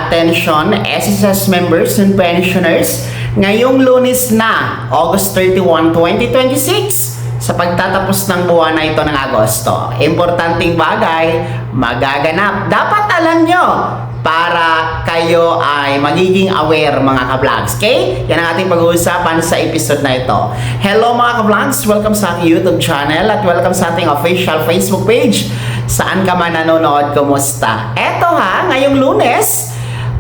Attention, SSS members and pensioners, ngayong Lunes na, August 31, 2026, sa pagtatapos ng buwan na ito ng Agosto. Importanteng bagay, magaganap. Dapat alam nyo para kayo ay magiging aware mga ka-vlogs. Okay? Yan ang ating pag-uusapan sa episode na ito. Hello mga ka-vlogs! Welcome sa ating YouTube channel at welcome sa ating official Facebook page. Saan ka man nanonood, kumusta? Eto ha, ngayong Lunes,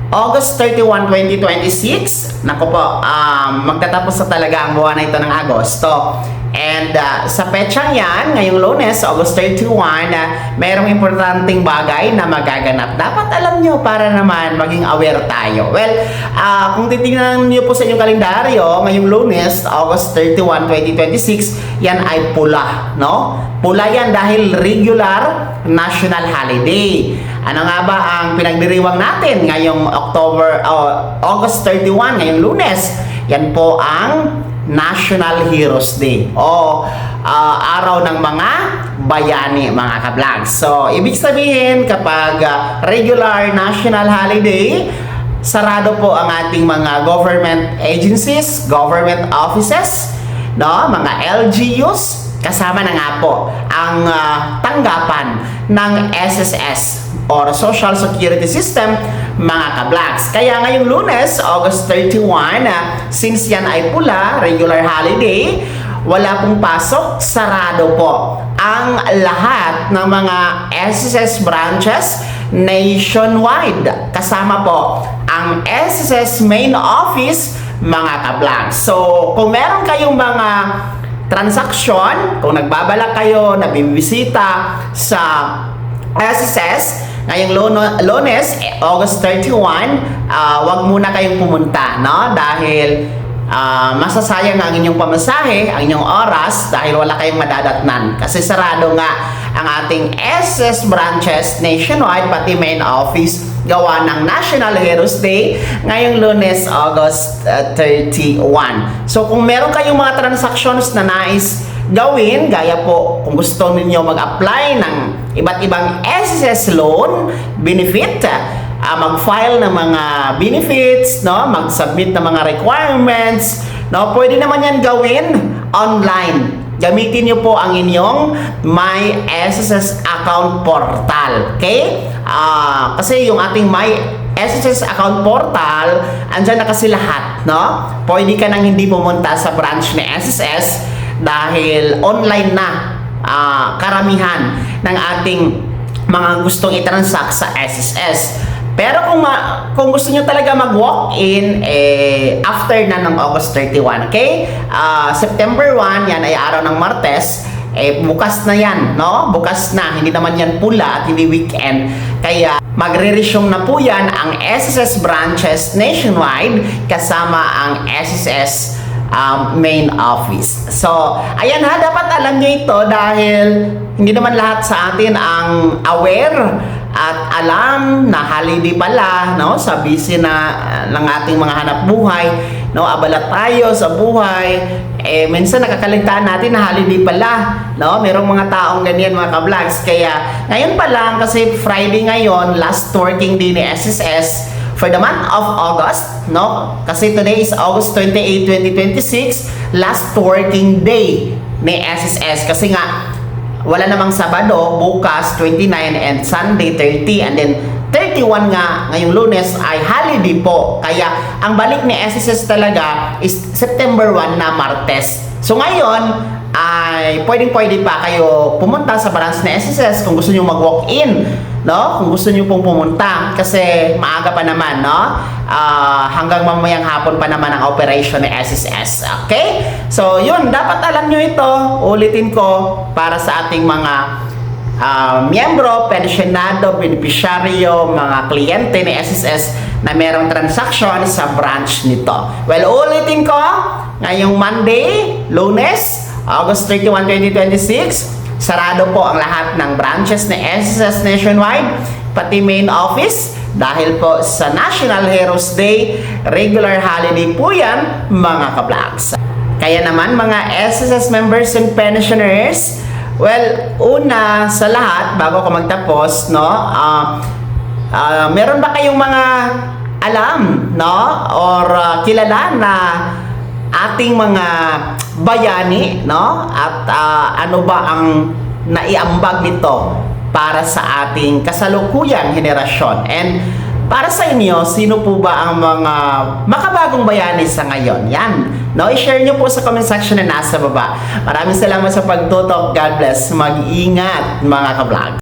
August 31, 2026. Naku po, magtatapos na talaga ang buwan na ito ng Agosto. And sa petsang yan, ngayong Lunes, August 31, mayroong importanteng bagay na magaganap. Dapat alam nyo para naman maging aware tayo. Well, kung titingnan nyo po sa inyong kalendaryo, ngayong Lunes, August 31, 2026, yan ay pula, no? Pula yan dahil regular national holiday. Ano nga ba ang pinagdiriwang natin ngayong August 31, ngayong Lunes? Yan po ang National Heroes Day o araw ng mga bayani, mga ka-vlogs. So, ibig sabihin kapag regular national holiday, sarado po ang ating mga government agencies, government offices, no? Mga LGUs, kasama na nga po ang tanggapan ng SSS or Social Security System, mga ka-vlogs. Kaya ngayong Lunes, August 31, since yan ay pula, regular holiday, wala pong pasok, sarado po ang lahat ng mga SSS branches nationwide. Kasama po ang SSS main office, mga ka-vlogs. So, kung meron kayong mga transaksyon, kung nagbabalak kayo na bibisita sa SSS ngayong Lunes, August 31, wag muna kayong pumunta, no? Dahil masasayang ang inyong pamasahe, ang inyong oras, dahil wala kayong madadatnan. Kasi sarado nga ang ating SSS branches nationwide, pati main office, gawa ng National Heroes Day ngayong Lunes, August 31. So kung meron kayong mga transactions na nais gawin, gaya po kung gusto ninyo mag-apply ng iba't ibang SSS loan benefit, mag-file ng mga benefits, no, mag-submit ng mga requirements, no, pwede naman yan gawin online. Gamitin niyo po ang inyong My SSS account portal. Okay? Kasi yung ating My SSS account portal, andyan na kasi lahat, no? Pwede ka nang hindi pumunta sa branch ni SSS dahil online na karamihan ng ating mga gustong i-transact sa SSS. Pero kung gusto nyo talaga mag-walk-in, after na ng August 31, okay? September 1, yan ay araw ng Martes, bukas na yan, no? Bukas na, hindi naman yan pula at hindi weekend. Kaya magre-resume na po yan ang SSS branches nationwide kasama ang SSS main office. So, ayan ha, dapat alam nyo ito dahil hindi naman lahat sa atin ang aware at alam na holiday pala, no? Sa busy na ng ating mga hanap buhay, no? Abala tayo sa buhay. Minsan nakakaligtaan natin na holiday pala, no? Merong mga taong ganyan, mga ka-vlogs. Kaya ngayon pa lang, kasi Friday ngayon, last working day ni SSS for the month of August, no? Kasi today is August 28, 2026, last working day ni SSS. Kasi nga, wala namang Sabado, bukas 29 and Sunday 30 and then 31 nga ngayong Lunes ay holiday po. Kaya ang balik ni SSS talaga is September 1 na Martes. So ngayon ay pwedeng-pwede pa kayo pumunta sa branch ni SSS kung gusto niyo mag-walk-in, no? Kung gusto niyo pong pumunta kasi maaga pa naman, no? Hanggang mamayang hapon pa naman ang operation ni SSS. Okay? So, yun, dapat alam nyo ito. Ulitin ko para sa ating mga miyembro, pensionado, beneficiaryo, mga kliyente ni SSS na merong transaction sa branch nito. Well, ulitin ko, ngayong Monday, Lunes, August 31, 2026, sarado po ang lahat ng branches ni SSS nationwide, pati main office, dahil po sa National Heroes Day, regular holiday po yan, mga ka-vlogs. Kaya naman, mga SSS members and pensioners, well, una sa lahat, bago ko magtapos, no, Meron ba kayong mga alam, no? Or kilala na ating mga bayani, no? At ano ba ang naiambag nito para sa ating kasalukuyang henerasyon? And para sa inyo, sino po ba ang mga makabagong bayani sa ngayon? Yan, no? I-share nyo po sa comment section na nasa baba. Maraming salamat sa pagtutok. God bless. Mag-ingat, mga ka-vlog.